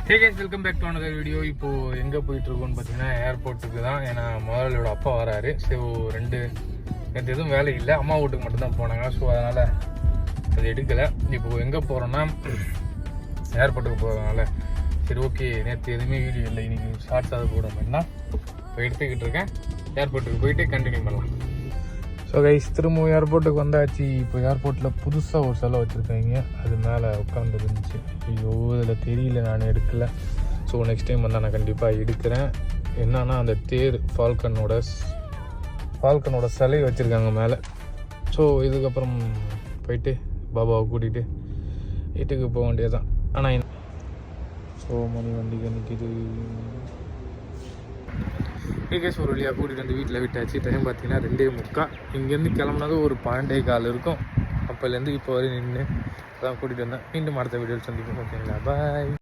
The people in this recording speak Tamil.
Hey guys, welcome back to another video. இப்போது எங்கே போயிட்டுருக்கோன்னு பார்த்தீங்கன்னா ஏர்போர்ட்டுக்கு தான். ஏன்னா முதலாளியோட அப்பா வராரு. ஸோ நேற்று எதுவும் வேலை இல்லை, அம்மா வீட்டுக்கு மட்டும்தான் போனாங்க. ஸோ அதனால் அது எடுக்கலை. இப்போது எங்கே போகிறோன்னா ஏர்போர்ட்டுக்கு போகிறதுனால சரி ஓகே, நேற்று எதுவுமே வீடியோ இல்லை, இன்றைக்கி ஷார்ட்ஸ் அதை போட வேணா இப்போ எடுத்துக்கிட்டு இருக்கேன். ஏர்போர்ட்டுக்கு போயிட்டு கண்டினியூ பண்ணலாம். ஸோ கைஸ், திரும்பவும் ஏர்போர்ட்டுக்கு வந்தாச்சு. இப்போ ஏர்போர்ட்டில் புதுசாக ஒரு சிலை வச்சுருக்காங்க, அது மேலே உட்காந்து இருந்துச்சு. ஐயோ இதில் தெரியல, நான் எடுக்கலை. ஸோ நெக்ஸ்ட் டைம் வந்தால் நான் கண்டிப்பாக எடுக்கிறேன். என்னன்னா அந்த தேர் ஃபால்கனோட சிலை வச்சுருக்காங்க மேலே. ஸோ இதுக்கப்புறம் போயிட்டு பாபாவை கூட்டிகிட்டு வீட்டுக்கு போக வேண்டியதுதான். ஆனால் ஸோ மணி வண்டிக்கு நிற்கிது. கேஸ் ஒரு வழியாக கூட்டிகிட்டு வந்து வீட்டில் விட்டாச்சு. டைம் பார்த்தீங்கன்னா 2:45. இங்கேருந்து கிளம்புனது ஒரு 12:15 இருக்கும். அப்போலேருந்து இப்போ வரை நின்று அதான் கூட்டிகிட்டு வந்தேன். மீண்டும் அடுத்த வீடியோவில் சந்திப்போம். ஓகேங்களா, பாய்.